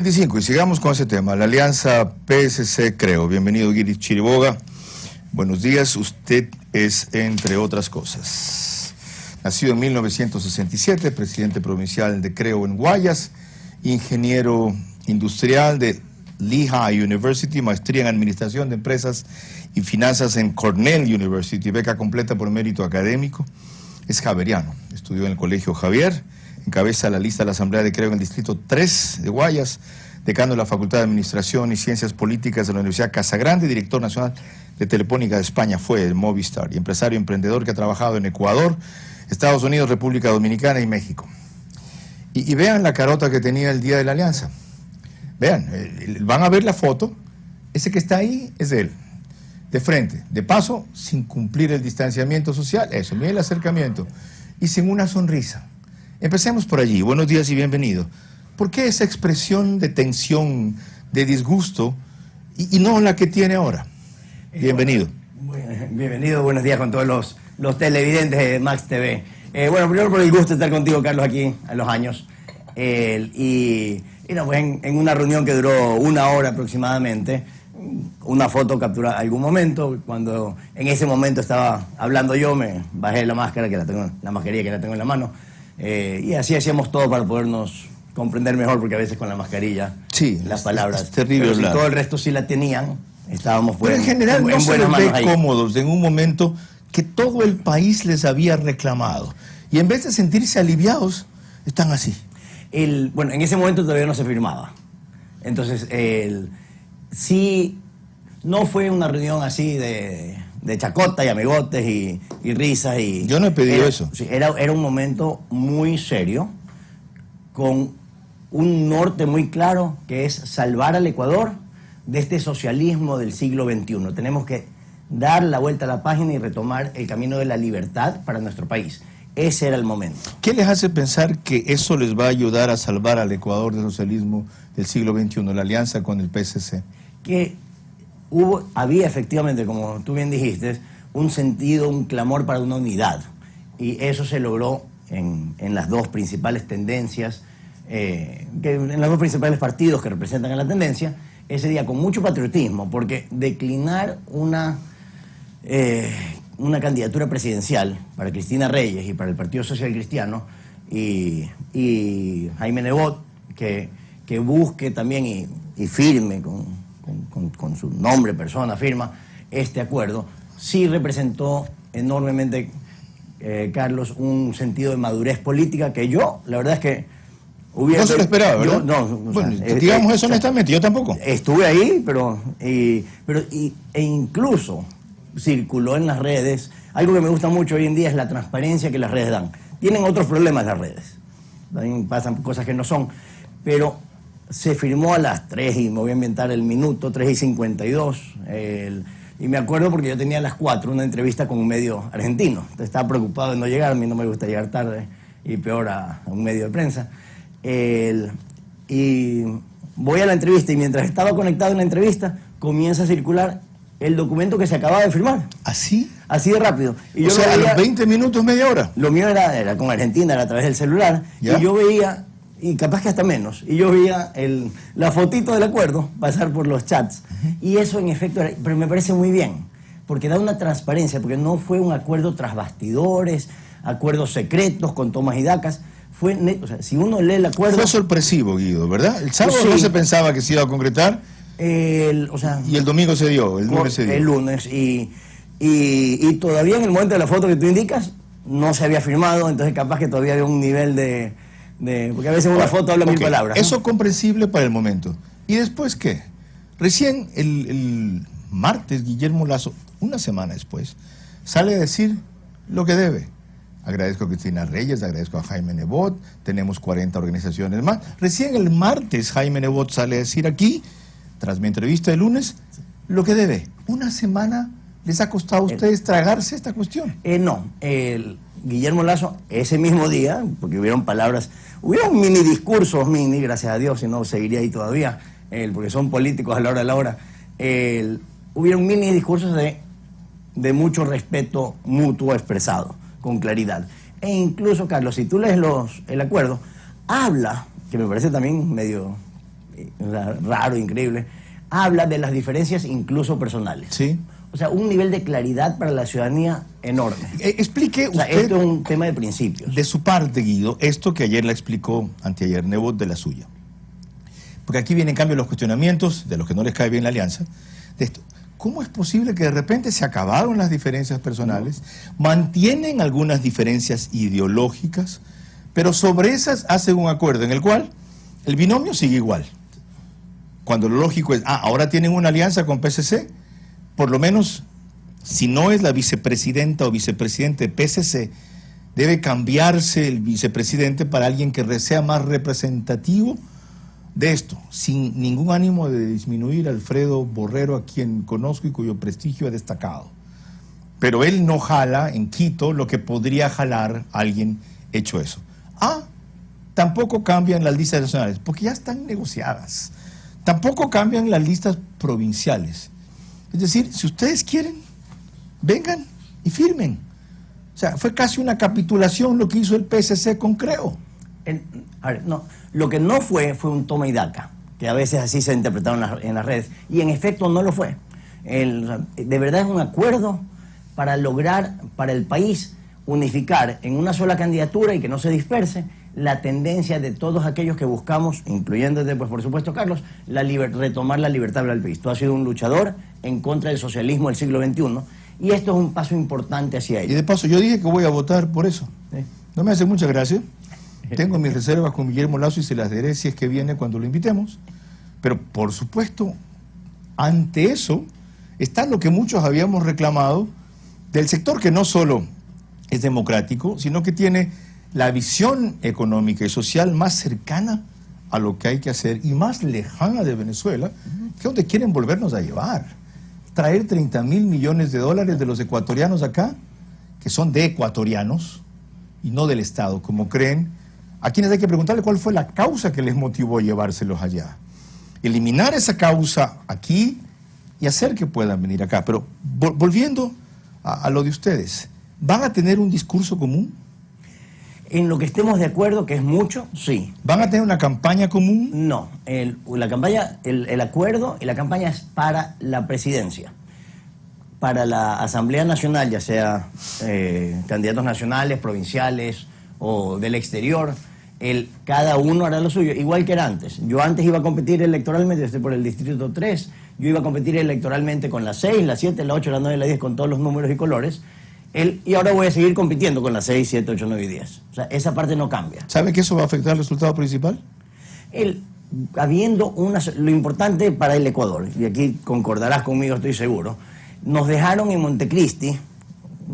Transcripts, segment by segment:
25, y sigamos con ese tema, la alianza PSC Creo. Bienvenido, Guiri Chiriboga. Buenos días. Usted es, entre otras cosas, nacido en 1967, presidente provincial de Creo en Guayas, ingeniero industrial de Lehigh University, maestría en administración de empresas y finanzas en Cornell University, beca completa por mérito académico. Es javeriano, estudió en el Colegio Javier, encabeza la lista de la Asamblea de Creo en el Distrito 3 de Guayas, decano de la Facultad de Administración y Ciencias Políticas de la Universidad Casagrande, director nacional de Telefónica de España, fue el Movistar, y empresario emprendedor que ha trabajado en Ecuador, Estados Unidos, República Dominicana y México. Y vean la carota que tenía el día de la alianza. Vean, van a ver la foto, ese que está ahí es de él, de frente, de paso, sin cumplir el distanciamiento social, eso, miren el acercamiento, y sin una sonrisa. Empecemos por allí. Buenos días y bienvenido. ¿Por qué esa expresión de tensión, de disgusto, y no la que tiene ahora? Bienvenido. Bienvenido, buenos días con todos los televidentes de Max TV. Bueno, primero por el gusto de estar contigo, Carlos, aquí a los años. Y pues en una reunión que duró 1 hora aproximadamente, una foto capturada en algún momento. Cuando en ese momento estaba hablando yo, me bajé la máscara, la mascarilla que la tengo en la mano. Y así hacíamos todo para podernos comprender mejor, porque a veces con la mascarilla, sí, las palabras, es terrible. Pero si todo el resto sí la tenían, estábamos pero en general no se les ve cómodos en un momento que todo el país les había reclamado, y en vez de sentirse aliviados, están así. Bueno, en ese momento todavía no se firmaba, entonces sí, no fue una reunión así de chacota y amigotes y risas. Yo no he pedido eso. Sí, era un momento muy serio, con un norte muy claro, que es salvar al Ecuador de este socialismo del siglo XXI. Tenemos que dar la vuelta a la página y retomar el camino de la libertad para nuestro país. Ese era el momento. ¿Qué les hace pensar que eso les va a ayudar a salvar al Ecuador del socialismo del siglo XXI, la alianza con el PSC? Que había efectivamente, como tú bien dijiste, un sentido, un clamor para una unidad. Y eso se logró en las dos principales tendencias, en los dos principales partidos que representan a la tendencia, ese día con mucho patriotismo, porque declinar una candidatura presidencial para Cristina Reyes y para el Partido Social Cristiano, y Jaime Nebot, que busque también y firme con su nombre, persona, firma este acuerdo, sí representó enormemente, Carlos, un sentido de madurez política que yo, la verdad es que hubiera... No se lo esperaba, ¿verdad? Bueno, digamos eso honestamente, yo tampoco. Estuve ahí, e incluso circuló en las redes. Algo que me gusta mucho hoy en día es la transparencia que las redes dan. Tienen otros problemas las redes, también pasan cosas que no son, pero se firmó a las 3 y me voy a inventar el minuto, 3:52, y me acuerdo porque yo tenía a las 4 una entrevista con un medio argentino. Entonces estaba preocupado de no llegar, a mí no me gusta llegar tarde, y peor a un medio de prensa. Y voy a la entrevista, y mientras estaba conectado en la entrevista, comienza a circular el documento que se acababa de firmar. ¿Así? Así de rápido. Y o sea, a los 20 minutos, media hora. Lo mío era con Argentina, era a través del celular, ¿ya? Y yo veía, y capaz que hasta menos, y yo veía la fotito del acuerdo pasar por los chats. Y eso en efecto, pero me parece muy bien, porque da una transparencia, porque no fue un acuerdo tras bastidores, acuerdos secretos con tomas y dacas. O sea, si uno lee el acuerdo... Fue sorpresivo, Guido, ¿verdad? El sábado sí. No se pensaba que se iba a concretar, y el domingo se dio, el lunes se dio. El lunes, y todavía en el momento de la foto que tú indicas, no se había firmado, entonces capaz que todavía había un nivel de porque a veces una foto habla 1000 palabras, ¿no? Eso es comprensible para el momento. ¿Y después qué? Recién el martes, Guillermo Lasso, una semana después, sale a decir lo que debe. Agradezco a Cristina Reyes, agradezco a Jaime Nebot, tenemos 40 organizaciones más. Recién el martes Jaime Nebot sale a decir aquí, tras mi entrevista de lunes, lo que debe. Una semana les ha costado a ustedes tragarse esta cuestión. No, Guillermo Lasso, ese mismo día, porque hubieron mini discursos, gracias a Dios, si no seguiría ahí todavía, porque son políticos a la hora de la hora, hubieron mini discursos de mucho respeto mutuo expresado, con claridad. E incluso, Carlos, si tú lees el acuerdo, habla, que me parece también medio o sea, raro, increíble, habla de las diferencias incluso personales. Sí. O sea, un nivel de claridad para la ciudadanía enorme. Explique O sea, usted, esto es un tema de principios. de su parte, Guido, esto que ayer la explicó, anteayer, Nebot, de la suya. Porque aquí vienen en cambio los cuestionamientos de los que no les cae bien la alianza, de esto. ¿Cómo es posible que de repente se acabaron las diferencias personales, mantienen algunas diferencias ideológicas, pero sobre esas hacen un acuerdo en el cual el binomio sigue igual? Cuando lo lógico es, ahora tienen una alianza con PSC, por lo menos, si no es la vicepresidenta o vicepresidente de PSC, debe cambiarse el vicepresidente para alguien que sea más representativo de esto, sin ningún ánimo de disminuir a Alfredo Borrero, a quien conozco y cuyo prestigio he destacado. Pero él no jala en Quito lo que podría jalar alguien hecho eso. Tampoco cambian las listas nacionales, porque ya están negociadas. Tampoco cambian las listas provinciales. Es decir, si ustedes quieren, vengan y firmen. O sea, fue casi una capitulación lo que hizo el PSC con Creo. A ver, no, lo que no fue un toma y daca, que a veces así se interpretaron en las redes, y en efecto no lo fue. De verdad es un acuerdo para lograr, para el país, unificar en una sola candidatura y que no se disperse la tendencia de todos aquellos que buscamos, incluyéndote, pues por supuesto, Carlos, retomar la libertad del país. Tú has sido un luchador en contra del socialismo del siglo XXI, y esto es un paso importante hacia ello. Y de paso, yo dije que voy a votar por eso. Sí. No me hace mucha gracia. Tengo mis reservas con Guillermo Lazo y se las daré si es que viene cuando lo invitemos. Pero, por supuesto, ante eso está lo que muchos habíamos reclamado del sector que no solo es democrático, sino que tiene la visión económica y social más cercana a lo que hay que hacer y más lejana de Venezuela, que es donde quieren volvernos a llevar. Traer 30.000 millones de dólares de los ecuatorianos acá, que son de ecuatorianos y no del Estado, como creen, a quienes hay que preguntarle cuál fue la causa que les motivó a llevárselos allá. Eliminar esa causa aquí y hacer que puedan venir acá. Pero volviendo a lo de ustedes, ¿van a tener un discurso común? En lo que estemos de acuerdo, que es mucho, sí. ¿Van a tener una campaña común? No, la campaña, el acuerdo y la campaña es para la presidencia. Para la Asamblea Nacional, ya sea candidatos nacionales, provinciales o del exterior, cada uno hará lo suyo, igual que era antes. Yo antes iba a competir electoralmente por el Distrito 3, yo iba a competir electoralmente con la 6, la 7, la 8, la 9 y la 10, con todos los números y colores. Y ahora voy a seguir compitiendo con las 6, 7, 8, 9 y 10. O sea, esa parte no cambia. ¿Sabe que eso va a afectar el resultado principal? Lo importante para el Ecuador, y aquí concordarás conmigo, estoy seguro, nos dejaron en Montecristi,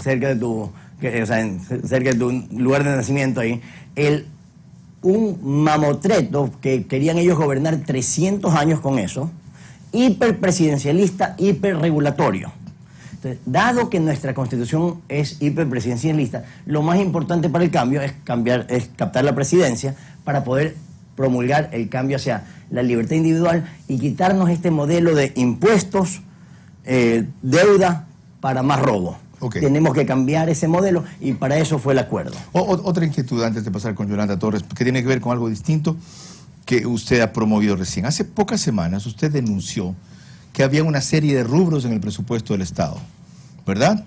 cerca de tu lugar de nacimiento ahí, un mamotreto que querían ellos gobernar 300 años con eso, hiperpresidencialista, hiperregulatorio. Entonces, dado que nuestra constitución es hiperpresidencialista, lo más importante para el cambio es captar la presidencia para poder promulgar el cambio hacia la libertad individual y quitarnos este modelo de impuestos, deuda para más robo. Okay. Tenemos que cambiar ese modelo y para eso fue el acuerdo. Otra inquietud antes de pasar con Yolanda Torres, que tiene que ver con algo distinto que usted ha promovido recién. Hace pocas semanas usted denunció que había una serie de rubros en el presupuesto del Estado, ¿verdad?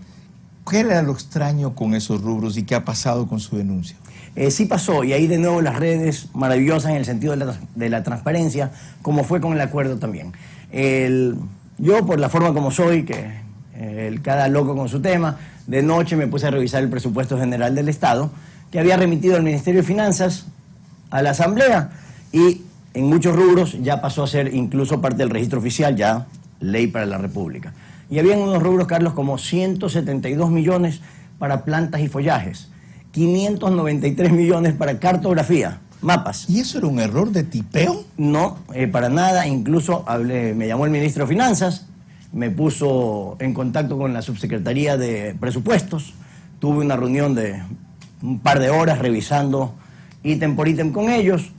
¿Qué era lo extraño con esos rubros y qué ha pasado con su denuncia? Sí pasó, y ahí de nuevo las redes maravillosas en el sentido de la transparencia, como fue con el acuerdo también. Yo, por la forma como soy, cada loco con su tema, de noche me puse a revisar el presupuesto general del Estado, que había remitido el Ministerio de Finanzas a la Asamblea, y en muchos rubros ya pasó a ser incluso parte del registro oficial, ya ley para la República. Y habían unos rubros, Carlos, como 172 millones para plantas y follajes, 593 millones para cartografía, mapas. ¿Y eso era un error de tipeo? No, para nada. Incluso me llamó el ministro de Finanzas, me puso en contacto con la subsecretaría de presupuestos, tuve una reunión de un par de horas revisando ítem por ítem con ellos,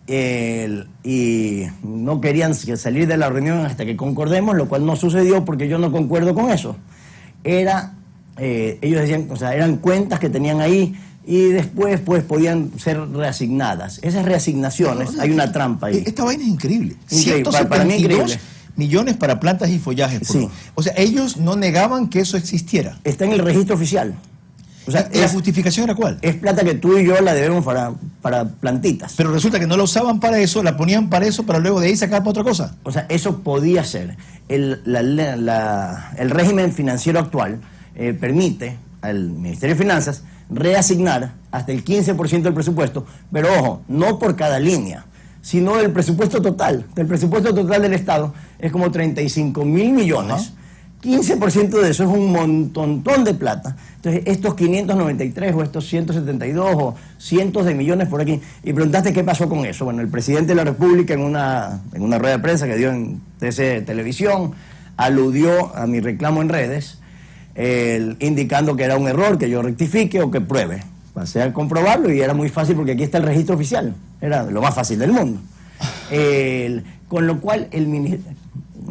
y no querían salir de la reunión hasta que concordemos, lo cual no sucedió porque yo no concuerdo con eso. Ellos decían, o sea, eran cuentas que tenían ahí y después pues podían ser reasignadas. Esas reasignaciones, hay una trampa ahí. Esta vaina es increíble. Increíble, para mí 172 increíble. millones para plantas y follajes. Sí. O sea, ellos no negaban que eso existiera. Está en el registro oficial. O sea, ¿La justificación era cuál? es plata que tú y yo la debemos para plantitas. Pero resulta que no la usaban para eso, la ponían para eso, para luego de ahí sacar para otra cosa. O sea, eso podía ser. El régimen financiero actual permite al Ministerio de Finanzas reasignar hasta el 15% del presupuesto, pero ojo, no por cada línea, sino del presupuesto total. Del presupuesto total del Estado es como 35.000 millones. Ajá. 15% de eso es un montón de plata. Entonces, estos 593 o estos 172 o cientos de millones por aquí. Y preguntaste qué pasó con eso. Bueno, el presidente de la República en una rueda de prensa que dio en TC Televisión aludió a mi reclamo en redes, indicando que era un error, que yo rectifique o que pruebe. Pasé a comprobarlo y era muy fácil porque aquí está el registro oficial. Era lo más fácil del mundo. Con lo cual,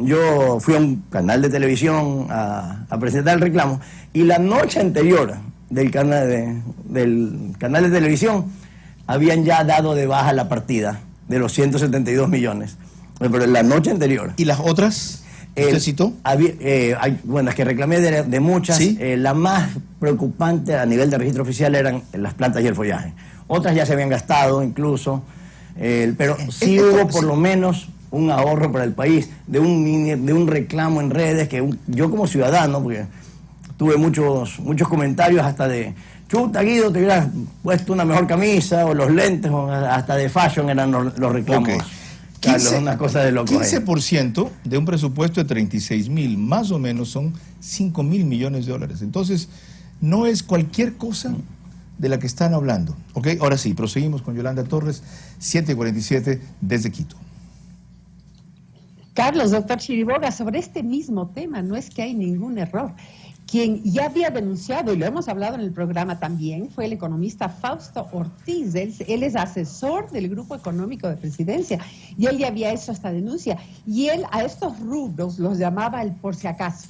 yo fui a un canal de televisión a presentar el reclamo y la noche anterior del canal de televisión habían ya dado de baja la partida de los 172 millones. Pero la noche anterior. ¿Y las otras? ¿Usted citó? Bueno, es que reclamé de muchas. ¿Sí? La más preocupante a nivel de registro oficial eran las plantas y el follaje. Otras ya se habían gastado incluso, pero sí hubo por lo menos un ahorro para el país, de un reclamo en redes que yo como ciudadano, porque tuve muchos comentarios hasta de, chuta Guido, te hubieras puesto una mejor camisa, o los lentes, o hasta de fashion eran los reclamos. Okay. Carlos, una cosa de loco. 15% de un presupuesto de 36.000, más o menos son 5.000 millones de dólares. Entonces, no es cualquier cosa de la que están hablando. ¿Ok? Ahora sí, proseguimos con Yolanda Torres, 7:47 desde Quito. Carlos, doctor Chiriboga, sobre este mismo tema, no es que hay ningún error. Quien ya había denunciado, y lo hemos hablado en el programa también, fue el economista Fausto Ortiz. Él es asesor del Grupo Económico de Presidencia, y él ya había hecho esta denuncia. Y él a estos rubros los llamaba el por si acaso.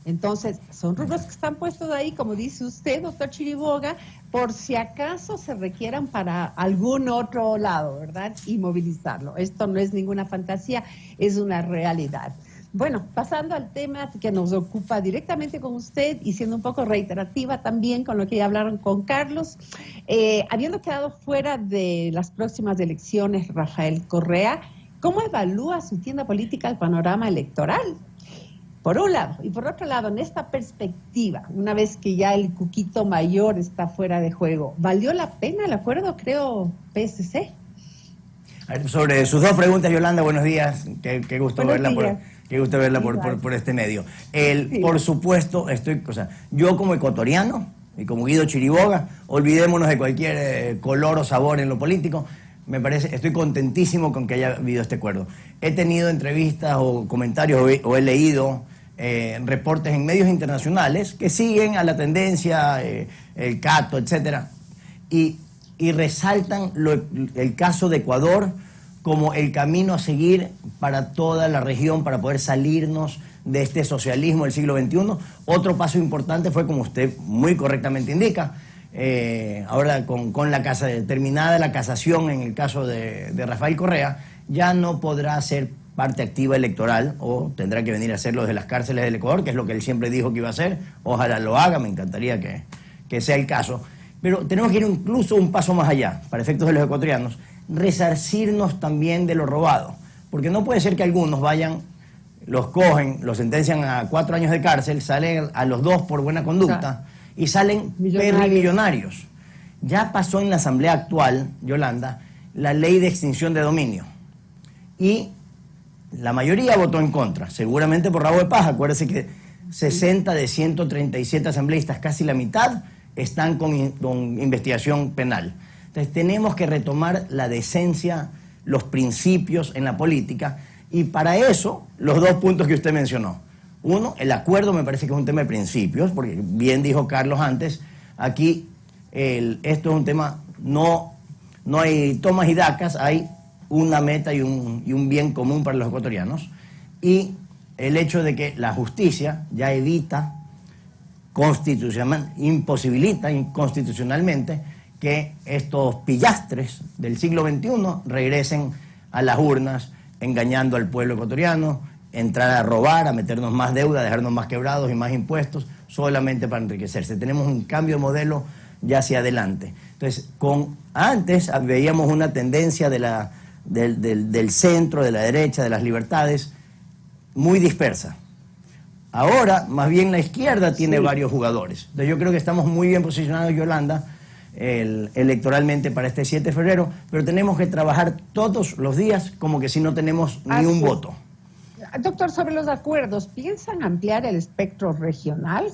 Entonces, son rubros que están puestos ahí, como dice usted, doctor Chiriboga, por si acaso se requieran para algún otro lado, ¿verdad? Y movilizarlo. Esto no es ninguna fantasía, es una realidad. Bueno, pasando al tema que nos ocupa directamente con usted y siendo un poco reiterativa también con lo que ya hablaron con Carlos, habiendo quedado fuera de las próximas elecciones Rafael Correa, ¿cómo evalúa su tienda política el panorama electoral? Por un lado, y por otro lado, en esta perspectiva, una vez que ya el cuquito mayor está fuera de juego, ¿valió la pena el acuerdo, creo, PSC? Sobre sus dos preguntas, Yolanda, buenos días. Qué gusto verla por este medio. Sí. Por supuesto, yo como ecuatoriano y como Guido Chiriboga, olvidémonos de cualquier color o sabor en lo político. Estoy contentísimo con que haya habido este acuerdo. He tenido entrevistas o comentarios o he leído reportes en medios internacionales que siguen a la tendencia, el Cato, etcétera, y resaltan el caso de Ecuador como el camino a seguir para toda la región, para poder salirnos de este socialismo del siglo XXI. Otro paso importante fue, como usted muy correctamente indica, ahora con terminada la casación en el caso de Rafael Correa, ya no podrá ser parte activa electoral o tendrá que venir a hacerlo desde las cárceles del Ecuador, que es lo que él siempre dijo que iba a hacer. Ojalá lo haga, me encantaría que sea el caso. Pero tenemos que ir incluso un paso más allá, para efectos de los ecuatorianos, resarcirnos también de lo robado. Porque no puede ser que algunos los cogen, los sentencian a 4 años de cárcel, salen a los 2 por buena conducta y salen millonarios. Ya pasó en la Asamblea actual, Yolanda, la ley de extinción de dominio. Y la mayoría votó en contra, seguramente por rabo de paja. Acuérdese que 60 de 137 asambleístas, casi la mitad, están con investigación penal. Entonces tenemos que retomar la decencia, los principios en la política, y para eso los 2 puntos que usted mencionó. Uno, el acuerdo me parece que es un tema de principios, porque bien dijo Carlos antes, aquí esto es un tema, no hay tomas y dacas, hay una meta y un bien común para los ecuatorianos, y el hecho de que la justicia ya evita, imposibilita inconstitucionalmente que estos pillastres del siglo XXI regresen a las urnas engañando al pueblo ecuatoriano, entrar a robar, a meternos más deuda, dejarnos más quebrados y más impuestos, solamente para enriquecerse. Tenemos un cambio de modelo ya hacia adelante. Entonces, antes veíamos una tendencia del centro, de la derecha, de las libertades, muy dispersa. Ahora, más bien la izquierda tiene varios jugadores. Entonces, yo creo que estamos muy bien posicionados, Yolanda, electoralmente para este 7 de febrero, pero tenemos que trabajar todos los días como que si no tenemos ni un voto. Doctor, sobre los acuerdos, ¿piensan ampliar el espectro regional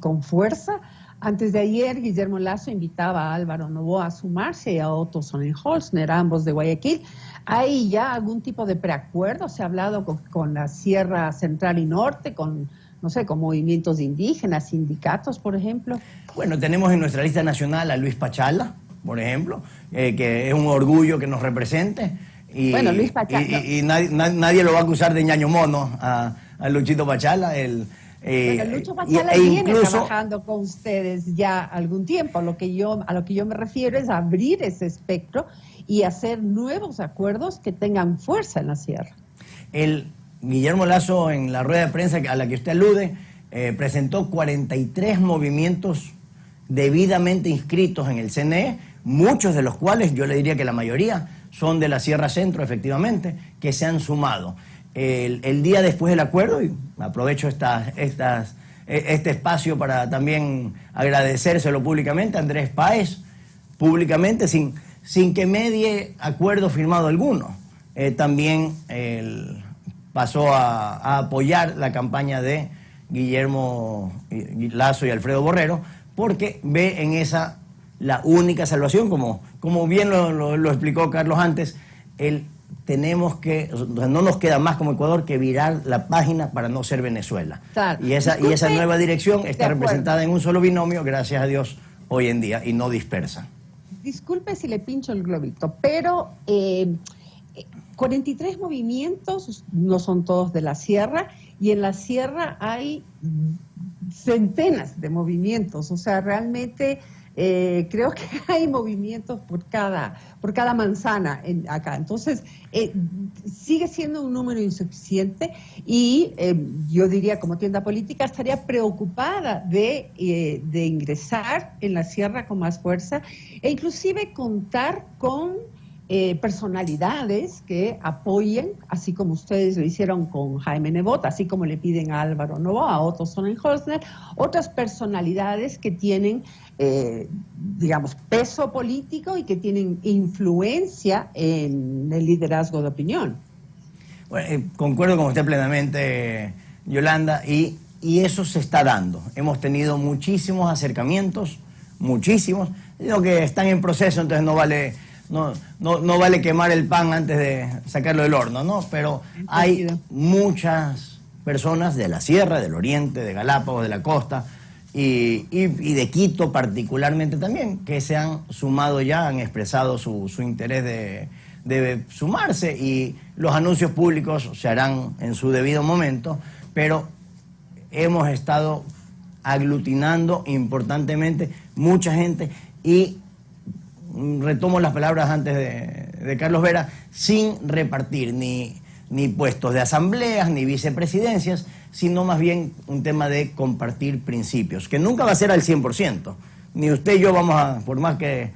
con fuerza? Antes de ayer, Guillermo Lasso invitaba a Álvaro Noboa a sumarse y a Otto Sonnenholzner, ambos de Guayaquil. ¿Hay ya algún tipo de preacuerdo? ¿Se ha hablado con la Sierra Central y Norte, con, no sé, con movimientos indígenas, sindicatos, por ejemplo? Bueno, tenemos en nuestra lista nacional a Luis Pachala, por ejemplo, que es un orgullo que nos represente. Y, bueno, Luis Pachala. Y nadie lo va a acusar de ñaño mono a Luchito Pachala. Pero Lucho Pachala viene trabajando con ustedes ya algún tiempo. A lo que yo me refiero es abrir ese espectro y hacer nuevos acuerdos que tengan fuerza en la sierra. Guillermo Lasso, en la rueda de prensa a la que usted alude, presentó 43 movimientos debidamente inscritos en el CNE, muchos de los cuales, yo le diría que la mayoría, son de la Sierra Centro, efectivamente, que se han sumado. El día después del acuerdo, y aprovecho este espacio para también agradecérselo públicamente, Andrés Páez, públicamente, sin que medie acuerdo firmado alguno, también pasó a apoyar la campaña de Guillermo Lasso y Alfredo Borrero, porque ve en esa la única salvación, como bien lo explicó Carlos antes. Tenemos que, no nos queda más como Ecuador que virar la página para no ser Venezuela. Claro. Y esa nueva dirección está representada en un solo binomio, gracias a Dios, hoy en día, y no dispersa. Disculpe si le pincho el globito, pero 43 movimientos, no son todos de la sierra, y en la sierra hay centenas de movimientos, o sea, realmente creo que hay movimientos por cada manzana acá. Entonces, sigue siendo un número insuficiente y yo diría, como tienda política, estaría preocupada de ingresar en la sierra con más fuerza e inclusive contar con personalidades que apoyen, así como ustedes lo hicieron con Jaime Nebot, así como le piden a Álvaro Noboa, a Otto Sonnenholzner, otras personalidades que tienen, digamos, peso político y que tienen influencia en el liderazgo de opinión. Bueno, concuerdo con usted plenamente, Yolanda, y eso se está dando. Hemos tenido muchísimos acercamientos, muchísimos, digo que están en proceso, entonces no vale quemar el pan antes de sacarlo del horno, ¿no? Pero hay muchas personas de la sierra, del oriente, de Galápagos, de la costa y de Quito particularmente también, que se han sumado ya, han expresado su interés de sumarse, y los anuncios públicos se harán en su debido momento, pero hemos estado aglutinando importantemente mucha gente y retomo las palabras antes de Carlos Vera, sin repartir ni puestos de asambleas, ni vicepresidencias, sino más bien un tema de compartir principios, que nunca va a ser al 100%. Ni usted y yo vamos a, por más que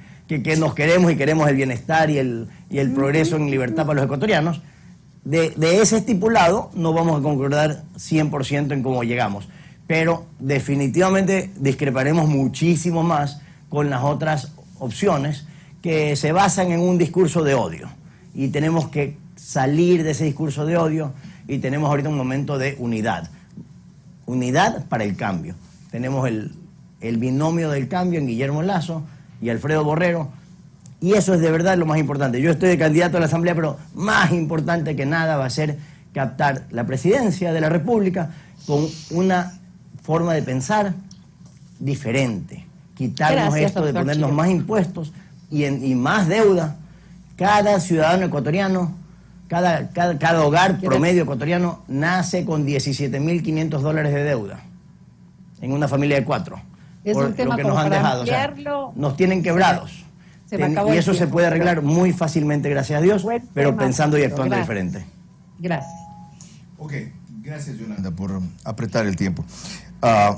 nos queremos y queremos el bienestar y el progreso en libertad para los ecuatorianos, de ese estipulado no vamos a concordar 100% en cómo llegamos. Pero definitivamente discreparemos muchísimo más con las otras opciones que se basan en un discurso de odio, y tenemos que salir de ese discurso de odio, y tenemos ahorita un momento de unidad para el cambio. Tenemos el binomio del cambio en Guillermo Lasso y Alfredo Borrero, y eso es de verdad lo más importante. Yo estoy de candidato a la Asamblea, pero más importante que nada va a ser captar la presidencia de la República con una forma de pensar diferente, quitarnos esto de ponernos más impuestos y más deuda. Cada ciudadano ecuatoriano, cada hogar promedio ecuatoriano nace con $17.500 de deuda en una familia de 4. Es un tema lo que nos han dejado, ampliarlo, nos tienen quebrados. Se me acabó y el eso se tiempo. puede arreglar muy fácilmente, gracias a Dios, Buen pero tema, pensando y Fausto, actuando gracias. diferente. Gracias. Ok, gracias Yolanda por apretar el tiempo.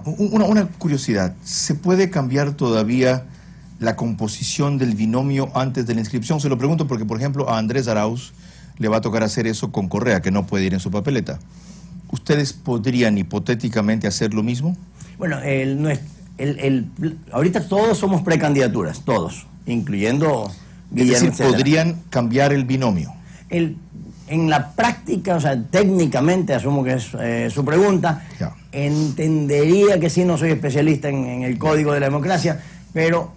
Una curiosidad, ¿se puede cambiar todavía la composición del binomio antes de la inscripción? Se lo pregunto porque, por ejemplo, a Andrés Arauz le va a tocar hacer eso con Correa, que no puede ir en su papeleta. ¿Ustedes podrían hipotéticamente hacer lo mismo? Bueno, ahorita todos somos precandidaturas, todos, incluyendo Es Guillermo, decir, etcétera. podrían cambiar el binomio. En la práctica, o sea, técnicamente, asumo que es su pregunta, Ya. entendería que sí, no soy especialista en el código de la democracia, pero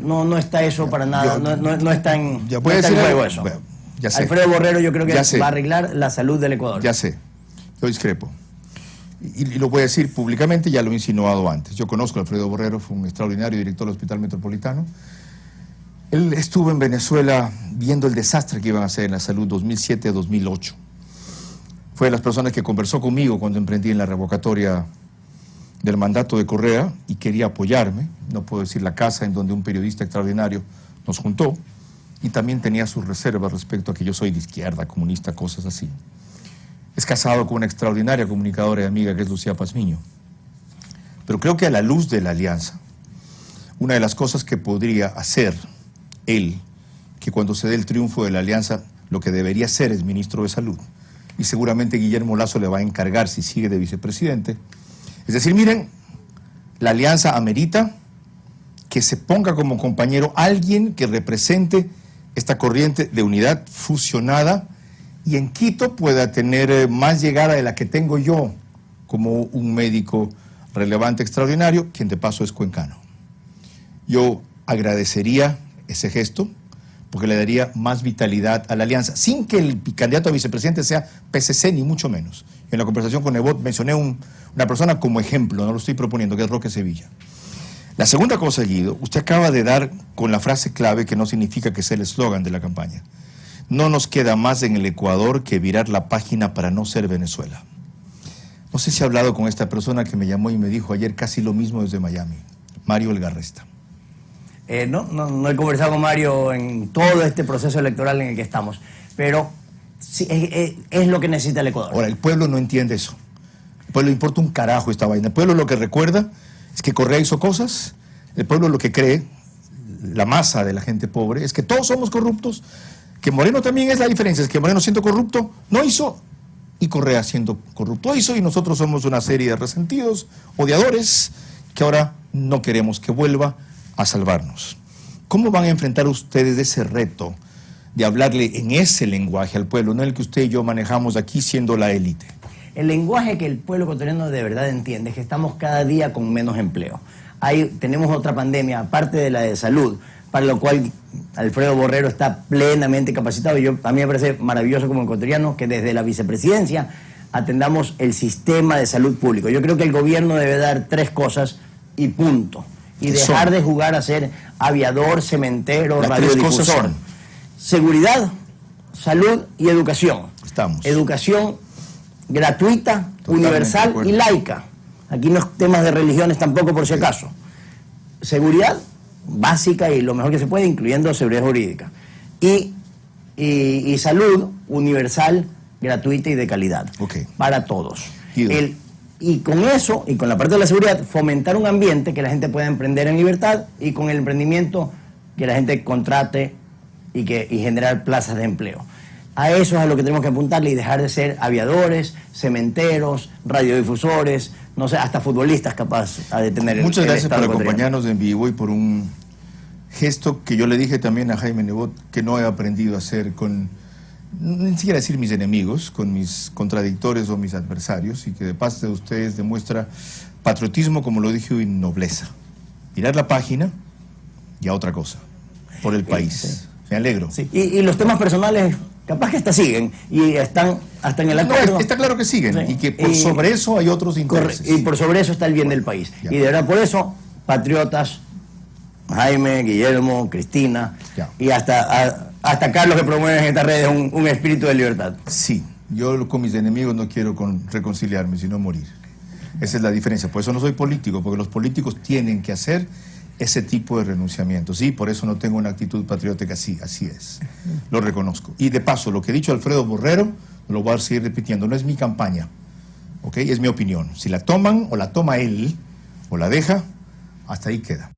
no está eso para nada, no está en, Ya no puede está en decir juego algo. eso. Bueno, ya sé. Alfredo Borrero yo creo que Ya sé. va a arreglar la salud del Ecuador. Ya sé, yo discrepo. Y lo voy a decir públicamente, ya lo he insinuado antes. Yo conozco a Alfredo Borrero, fue un extraordinario director del Hospital Metropolitano. Él estuvo en Venezuela viendo el desastre que iban a hacer en la salud 2007 a 2008. Fue de las personas que conversó conmigo cuando emprendí en la revocatoria del mandato de Correa y quería apoyarme. No puedo decir la casa en donde un periodista extraordinario nos juntó. Y también tenía sus reservas respecto a que yo soy de izquierda, comunista, cosas así. Es casado con una extraordinaria comunicadora y amiga que es Lucía Pazmiño. Pero creo que a la luz de la alianza, una de las cosas que podría hacer él, que cuando se dé el triunfo de la alianza, lo que debería ser es ministro de Salud, y seguramente Guillermo Lasso le va a encargar si sigue de vicepresidente, es decir, miren, la alianza amerita que se ponga como compañero alguien que represente esta corriente de unidad fusionada y en Quito pueda tener más llegada de la que tengo yo como un médico relevante, extraordinario, quien de paso es cuencano. Yo agradecería ese gesto porque le daría más vitalidad a la alianza, sin que el candidato a vicepresidente sea PCC, ni mucho menos. En la conversación con Nebot mencioné una persona como ejemplo, no lo estoy proponiendo, que es Roque Sevilla. La segunda cosa, Guido, usted acaba de dar con la frase clave que no significa que sea el eslogan de la campaña. No nos queda más en el Ecuador que virar la página para no ser Venezuela. No sé si ha hablado con esta persona que me llamó y me dijo ayer casi lo mismo desde Miami, Mario Elgarresta. No he conversado con Mario en todo este proceso electoral en el que estamos, pero sí, es lo que necesita el Ecuador. Ahora, el pueblo no entiende eso. El pueblo le importa un carajo esta vaina. El pueblo lo que recuerda es que Correa hizo cosas. El pueblo lo que cree, la masa de la gente pobre, es que todos somos corruptos, que Moreno también es la diferencia, es que Moreno siendo corrupto no hizo y Correa siendo corrupto hizo y nosotros somos una serie de resentidos, odiadores, que ahora no queremos que vuelva a salvarnos. ¿Cómo van a enfrentar ustedes ese reto de hablarle en ese lenguaje al pueblo, no el que usted y yo manejamos aquí siendo la élite? El lenguaje que el pueblo ecuatoriano de verdad entiende es que estamos cada día con menos empleo. Tenemos otra pandemia, aparte de la de salud, para lo cual Alfredo Borrero está plenamente capacitado y a mí me parece maravilloso como ecuatoriano que desde la vicepresidencia atendamos el sistema de salud público. Yo creo que el gobierno debe dar 3 cosas y punto. Y dejar de jugar a ser aviador, cementero, Las 3 radiodifusor. cosas son Seguridad, salud y educación. Estamos. Educación gratuita, Totalmente universal de acuerdo. y laica. Aquí no es temas de religiones tampoco por si acaso. Seguridad básica y lo mejor que se puede, incluyendo seguridad jurídica. Y salud universal, gratuita y de calidad. Ok. Para todos. Guido. Y con eso, y con la parte de la seguridad, fomentar un ambiente que la gente pueda emprender en libertad y con el emprendimiento que la gente contrate y generar plazas de empleo. A eso es a lo que tenemos que apuntarle y dejar de ser aviadores, cementeros, radiodifusores, no sé, hasta futbolistas capaz de tener Muchas gracias por Estado ecuatoriano. acompañarnos en vivo y por un gesto que yo le dije también a Jaime Nebot que no he aprendido a hacer con, ni siquiera decir mis enemigos, con mis contradictores o mis adversarios, y que de parte de ustedes demuestra patriotismo, como lo dije, y nobleza. Mirar la página y a otra cosa, por el país. Sí. Me alegro. Sí, y los temas personales capaz que hasta siguen y están hasta en el acuerdo. No, está claro que siguen, Sí. y que por sobre eso hay otros intereses. Y por sobre eso está el bien del país. Ya. Y de verdad por eso, patriotas, Jaime, Guillermo, Cristina, Ya. y hasta Carlos que promueve en estas redes un espíritu de libertad. Sí, yo con mis enemigos no quiero reconciliarme, sino morir. Esa es la diferencia. Por eso no soy político, porque los políticos tienen que hacer ese tipo de renunciamiento. Sí, por eso no tengo una actitud patriótica, sí, así es. Lo reconozco. Y de paso, lo que ha dicho Alfredo Borrero, lo voy a seguir repitiendo, no es mi campaña, ¿ok? Es mi opinión. Si la toman o la toma él o la deja, hasta ahí queda.